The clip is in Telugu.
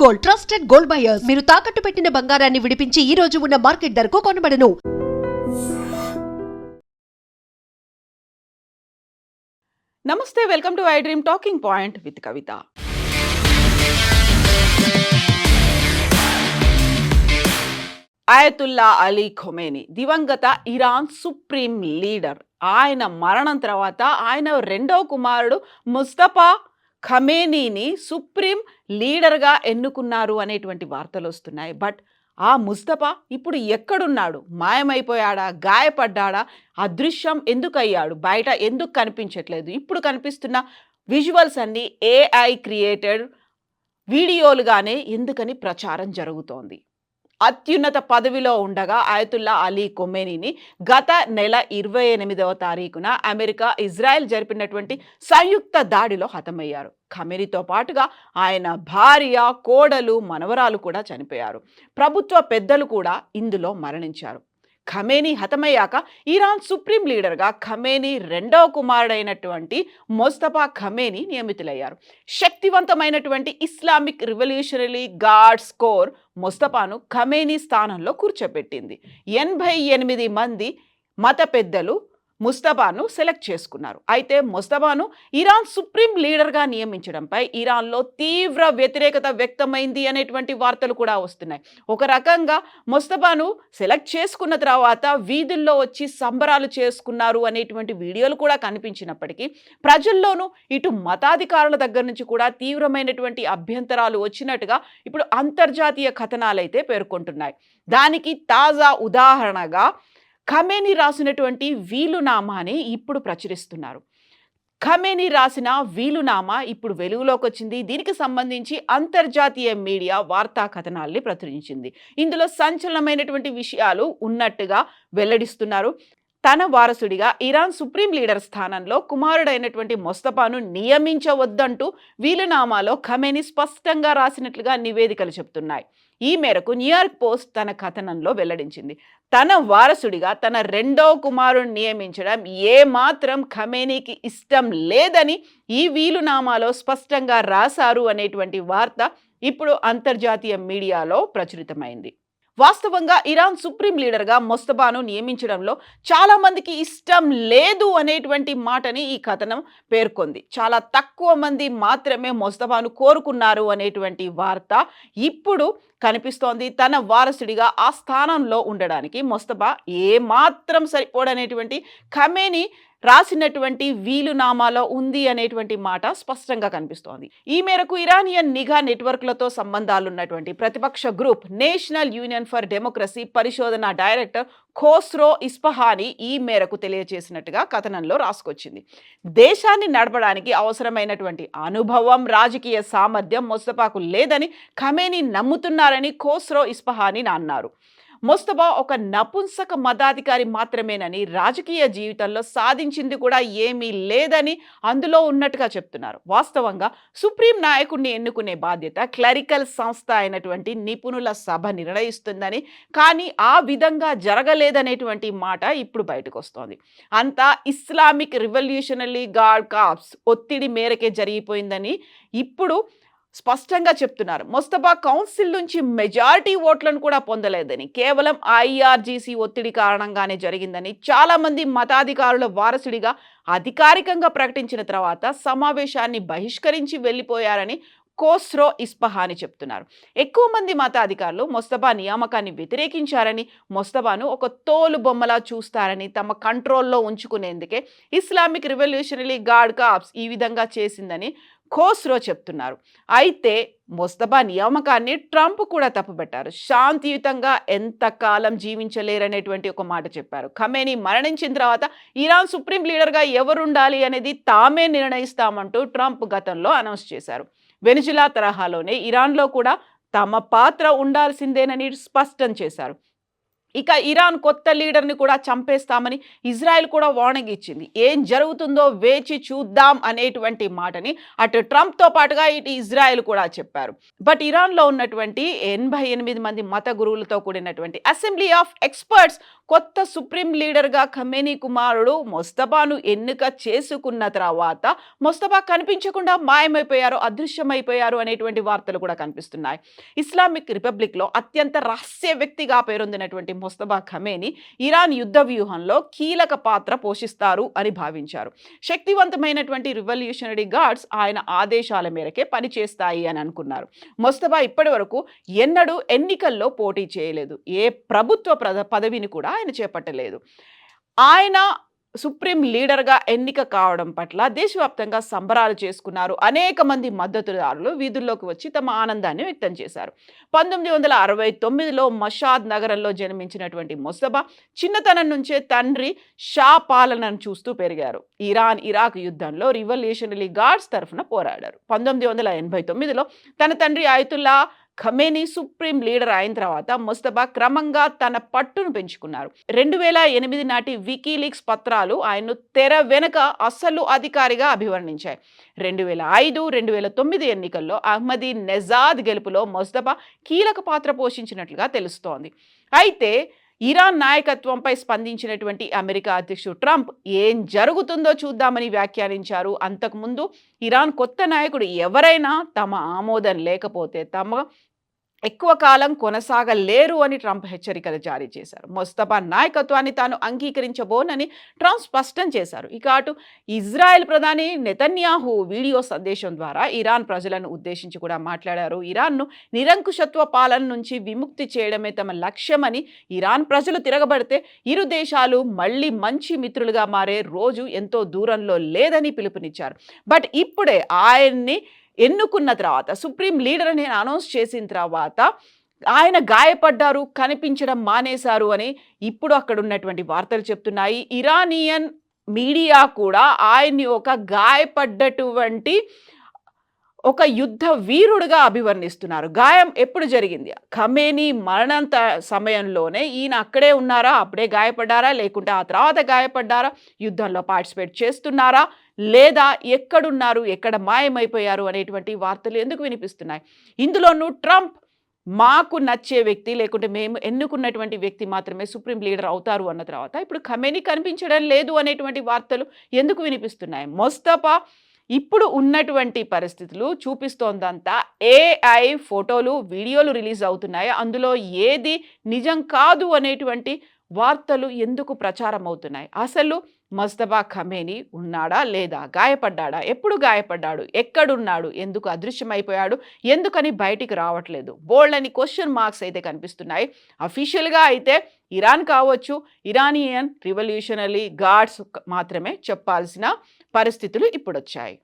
Gold, trusted gold buyers. మీరు తాకట్టు పెట్టిన బంగారాన్ని విడిపించి ఈ రోజు ఉన్న మార్కెట్ ధరకు కొనబడను. నమస్తే, welcome to I dream talking point with Kavitha. ఆయతుల్లా Ali Khomeini, దివంగత ఇరాన్ సుప్రీం లీడర్. ఆయన మరణం తర్వాత ఆయన రెండవ కుమారుడు ముస్తఫా ఖమేనీని సుప్రీం లీడర్గా ఎన్నుకున్నారు అనేటువంటి వార్తలు వస్తున్నాయి. బట్ ఆ ముస్తఫా ఇప్పుడు ఎక్కడున్నాడు? మాయమైపోయాడా? గాయపడ్డాడా? అదృశ్యం ఎందుకు అయ్యాడు? బయట ఎందుకు కనిపించట్లేదు? ఇప్పుడు కనిపిస్తున్న విజువల్స్ అన్నీ ఏఐ క్రియేటెడ్ వీడియోలుగానే ఎందుకని ప్రచారం జరుగుతోంది? అత్యున్నత పదవిలో ఉండగా ఆయతుల్లా అలీ ఖొమేనీని గత నెల 28వ తారీఖున అమెరికా, ఇజ్రాయెల్ జరిపినటువంటి సంయుక్త దాడిలో హతమయ్యారు. ఖమేనీతో పాటుగా ఆయన భార్య, కోడలు, మనవరాలు కూడా చనిపోయారు. ప్రభుత్వ పెద్దలు కూడా ఇందులో మరణించారు. ఖమేనీ హతమయ్యాక ఇరాన్ సుప్రీం లీడర్గా ఖమేనీ రెండవ కుమారుడైనటువంటి ముస్తఫా ఖమేనీ నియమితులయ్యారు. శక్తివంతమైనటువంటి ఇస్లామిక్ రివల్యూషనరీ గార్డ్స్ కోర్ ముస్తఫాను ఖమేనీ స్థానంలో కూర్చోబెట్టింది. 88 మంది మత పెద్దలు ముస్తఫాను సెలెక్ట్ చేసుకున్నారు. అయితే ముస్తఫాను ఇరాన్ సుప్రీం లీడర్గా నియమించడంపై ఇరాన్లో తీవ్ర వ్యతిరేకత వ్యక్తమైంది అనేటువంటి వార్తలు కూడా వస్తున్నాయి. ఒక రకంగా ముస్తఫాను సెలెక్ట్ చేసుకున్న తర్వాత వీధుల్లో వచ్చి సంబరాలు చేసుకున్నారు అనేటువంటి వీడియోలు కూడా కనిపించినప్పటికీ ప్రజల్లోనూ ఇటు మతాధికారుల దగ్గర నుంచి కూడా తీవ్రమైనటువంటి అభ్యంతరాలు వచ్చినట్టుగా ఇప్పుడు అంతర్జాతీయ కథనాలైతే పేర్కొంటున్నాయి. దానికి తాజా ఉదాహరణగా ఖమేనీ రాసినటువంటి వీలునామాని ఇప్పుడు ప్రచురిస్తున్నారు. ఖమేనీ రాసిన వీలునామా ఇప్పుడు వెలుగులోకి వచ్చింది. దీనికి సంబంధించి అంతర్జాతీయ మీడియా వార్తా కథనాల్ని ప్రచురించింది. ఇందులో సంచలనమైనటువంటి విషయాలు ఉన్నట్టుగా వెల్లడిస్తున్నారు. తన వారసుడిగా ఇరాన్ సుప్రీం లీడర్ స్థానంలో కుమారుడైనటువంటి ముస్తఫాను నియమించవద్దంటూ వీలునామాలో ఖమేనీ స్పష్టంగా రాసినట్లుగా నివేదికలు చెబుతున్నాయి. ఈ మేరకు న్యూయార్క్ పోస్ట్ తన కథనంలో వెల్లడించింది. తన వారసుడిగా తన రెండో కుమారుడిని నియమించడం ఏమాత్రం ఖమేనీకి ఇష్టం లేదని ఈ వీలునామాలో స్పష్టంగా రాశారు అనేటువంటి వార్త ఇప్పుడు అంతర్జాతీయ మీడియాలో ప్రచురితమైంది. వాస్తవంగా ఇరాన్ సుప్రీం లీడర్గా ముస్తఫాను నియమించడంలో చాలా మందికి ఇష్టం లేదు అనేటువంటి మాటని ఈ కథనం పేర్కొంది. చాలా తక్కువ మంది మాత్రమే ముస్తఫాను కోరుకున్నారు అనేటువంటి వార్త ఇప్పుడు కనిపిస్తోంది. తన వారసుడిగా ఆ స్థానంలో ఉండడానికి ముస్తఫా ఏమాత్రం సరిపోడనేటువంటి ఖమేనీ రాసినటువంటి వీలునామాలో ఉంది అనేటువంటి మాట స్పష్టంగా కనిపిస్తోంది. ఈ మేరకు ఇరానియన్ నిఘా నెట్వర్క్లతో సంబంధాలున్నటువంటి ప్రతిపక్ష group national union for democracy పరిశోధన డైరెక్టర్ ఖోస్రో ఇస్ఫహానీ ఈ మేరకు తెలియజేసినట్టుగా కథనంలో రాసుకొచ్చింది. దేశాన్ని నడపడానికి అవసరమైనటువంటి అనుభవం, రాజకీయ సామర్థ్యం ముస్తఫాకు లేదని ఖమేనీ నమ్ముతున్నారని ఖోస్రో ఇస్ఫహానీ అన్నారు. ముస్తఫా ఒక నపుంసక మతాధికారి మాత్రమేనని, రాజకీయ జీవితంలో సాధించింది కూడా ఏమీ లేదని అందులో ఉన్నట్టుగా చెప్తున్నారు. వాస్తవంగా సుప్రీం నాయకుడిని ఎన్నుకునే బాధ్యత క్లరికల్ సంస్థ అయినటువంటి నిపుణుల సభ నిర్ణయిస్తుందని, కానీ ఆ విధంగా జరగలేదనేటువంటి మాట ఇప్పుడు బయటకు వస్తోంది. అంతా ఇస్లామిక్ రివల్యూషనరీ గార్డ్ కార్ప్స్ ఒత్తిడి మేరకే జరిగిపోయిందని ఇప్పుడు స్పష్టంగా చెప్తున్నారు. ముస్తఫా కౌన్సిల్ నుంచి మెజారిటీ ఓట్లను కూడా పొందలేదని, కేవలం ఐఆర్జీసీ ఒత్తిడి కారణంగానే జరిగిందని, చాలామంది మతాధికారుల వారసుడిగా అధికారికంగా ప్రకటించిన తర్వాత సమావేశాన్ని బహిష్కరించి వెళ్ళిపోయారని ఖోస్రో ఇస్ఫహానీ చెప్తున్నారు. ఎక్కువ మంది మతాధికారులు ముస్తఫా నియామకాన్ని వ్యతిరేకించారని, ముస్తఫాను ఒక తోలు బొమ్మలా చూస్తారని, తమ కంట్రోల్లో ఉంచుకునేందుకే ఇస్లామిక్ రివల్యూషనరీ గార్డ్ కార్ప్స్ ఈ విధంగా చేసిందని ఖోస్రో చెప్తున్నారు. అయితే ముస్తఫా నియామకాన్ని ట్రంప్ కూడా తప్పుపెట్టారు. శాంతియుతంగా ఎంతకాలం జీవించలేరనేటువంటి ఒక మాట చెప్పారు. ఖమేనీ మరణించిన తర్వాత ఇరాన్ సుప్రీం లీడర్గా ఎవరుండాలి అనేది తామే నిర్ణయిస్తామంటూ ట్రంప్ గతంలో అనౌన్స్ చేశారు. వెనిజులా తరహాలోనే ఇరాన్లో కూడా తమ పాత్ర ఉండాల్సిందేనని స్పష్టం చేశారు. ఇక ఇరాన్ కొత్త లీడర్ని కూడా చంపేస్తామని ఇజ్రాయెల్ కూడా వార్నింగ్ ఇచ్చింది. ఏం జరుగుతుందో వేచి చూద్దాం అనేటువంటి మాటని అటు ట్రంప్తో పాటుగా ఇటు ఇజ్రాయెల్ కూడా చెప్పారు. బట్ ఇరాన్లో ఉన్నటువంటి 88 మంది మత గురువులతో కూడినటువంటి అసెంబ్లీ ఆఫ్ ఎక్స్పర్ట్స్ కొత్త సుప్రీం లీడర్గా ఖమేనీ కుమారుడు మొస్తఫాను ఎన్నిక చేసుకున్న తర్వాత మొస్తఫా కనిపించకుండా మాయమైపోయారు, అదృశ్యమైపోయారు అనేటువంటి వార్తలు కూడా కనిపిస్తున్నాయి. ఇస్లామిక్ రిపబ్లిక్లో అత్యంత రహస్య వ్యక్తిగా పేరొందినటువంటి మొస్తఫా ఖమేనీ ఇరాన్ యుద్ధ వ్యూహంలో కీలక పాత్ర పోషిస్తారు అని భావించారు. శక్తివంతమైనటువంటి రివల్యూషనరీ గార్డ్స్ ఆయన ఆదేశాల మేరకే పనిచేస్తాయి అని అనుకున్నారు. మొస్తఫా ఇప్పటి వరకు ఎన్నడూ ఎన్నికల్లో పోటీ చేయలేదు, ఏ ప్రభుత్వ పదవిని కూడా ఆయన చేపట్టలేదు. ఆయన సుప్రీం లీడర్గా ఎన్నిక కావడం పట్ల దేశవ్యాప్తంగా సంబరాలు చేసుకున్నారు. అనేక మంది మద్దతుదారులు వీధుల్లోకి వచ్చి తమ ఆనందాన్ని వ్యక్తం చేశారు. 1969లో మషాద్ నగరంలో జన్మించినటువంటి మొస్తఫా చిన్నతనం నుంచే తండ్రి షా పాలనను చూస్తూ పెరిగారు. ఇరాన్ ఇరాక్ యుద్ధంలో రివల్యూషనరీ గార్డ్స్ తరఫున పోరాడారు. 1989లో తన తండ్రి అయతుల్లా ఖమేనీ సుప్రీం లీడర్ అయిన తర్వాత మొస్తఫా క్రమంగా తన పట్టును పెంచుకున్నారు. 2008 నాటి వికీలీక్స్ పత్రాలు ఆయన్ను తెర వెనుక అసలు అధికారిగా అభివర్ణించాయి. 2005, 2009 ఎన్నికల్లో అహ్మదీ నెజాద్ గెలుపులో మొస్తఫా కీలక పాత్ర పోషించినట్లుగా తెలుస్తోంది. అయితే ఇరాన్ నాయకత్వంపై స్పందించినటువంటి అమెరికా అధ్యక్షుడు ట్రంప్ ఏం జరుగుతుందో చూద్దామని వ్యాఖ్యానించారు. అంతకుముందు ఇరాన్ కొత్త నాయకుడు ఎవరైనా తమ ఆమోదం లేకపోతే తమ ఎక్కువ కాలం కొనసాగలేరు అని ట్రంప్ హెచ్చరికలు జారీ చేశారు. మొస్తఫా నాయకత్వాన్ని తాను అంగీకరించబోనని ట్రంప్ స్పష్టం చేశారు. ఇక అటు ఇజ్రాయెల్ ప్రధాని నెతన్యాహు వీడియో సందేశం ద్వారా ఇరాన్ ప్రజలను ఉద్దేశించి కూడా మాట్లాడారు. ఇరాన్ను నిరంకుశత్వ పాలన నుంచి విముక్తి చేయడమే తమ లక్ష్యమని, ఇరాన్ ప్రజలు తిరగబడితే ఇరు దేశాలు మళ్ళీ మంచి మిత్రులుగా మారే రోజు ఎంతో దూరంలో లేదని పిలుపునిచ్చారు. బట్ ఇప్పుడే ఆయన్ని ఎన్నుకున్న తర్వాత సుప్రీం లీడర్ అని అనౌన్స్ చేసిన తర్వాత ఆయన గాయపడ్డారు, కనిపించడం మానేశారు అని ఇప్పుడు అక్కడ ఉన్నటువంటి వార్తలు చెప్తున్నాయి. ఇరానియన్ మీడియా కూడా ఆయన్ని ఒక గాయపడ్డటువంటి ఒక యుద్ధ వీరుడుగా అభివర్ణిస్తున్నారు. గాయం ఎప్పుడు జరిగింది? ఖమేనీ మరణంత సమయంలోనే ఈయన అక్కడే ఉన్నారా, అప్పుడే గాయపడ్డారా, లేకుంటే ఆ తర్వాత గాయపడ్డారా, యుద్ధంలో పార్టిసిపేట్ చేస్తున్నారా, లేదా ఎక్కడున్నారు, ఎక్కడ మాయమైపోయారు అనేటువంటి వార్తలు ఎందుకు వినిపిస్తున్నాయి? ఇందులోనూ ట్రంప్ మాకు నచ్చే వ్యక్తి లేకుంటే మేము ఎన్నుకున్నటువంటి వ్యక్తి మాత్రమే సుప్రీం లీడర్ అవుతారు అన్న తర్వాత ఇప్పుడు ఖమేనీ కనిపించడం లేదు అనేటువంటి వార్తలు ఎందుకు వినిపిస్తున్నాయి? మొస్తఫా ఇప్పుడు ఉన్నటువంటి పరిస్థితులు చూపిస్తోందంతా ఏఐ ఫోటోలు, వీడియోలు రిలీజ్ అవుతున్నాయి. అందులో ఏది నిజం కాదు అనేటువంటి వార్తలు ఎందుకు ప్రచారం అవుతున్నాయి? అసలు మొస్తఫా ఖమేనీ ఉన్నాడా లేదా? గాయపడ్డాడా? ఎప్పుడు గాయపడ్డాడు? ఎక్కడున్నాడు? ఎందుకు అదృశ్యమైపోయాడు? ఎందుకని బయటికి రావట్లేదు? బోల్డని క్వశ్చన్ మార్క్స్ అయితే కనిపిస్తున్నాయి. అఫీషియల్గా అయితే ఇరాన్ కావచ్చు, ఇరానియన్ రివల్యూషనరీ గార్డ్స్ మాత్రమే చెప్పాల్సిన పరిస్థితులు ఇప్పుడు వచ్చాయి.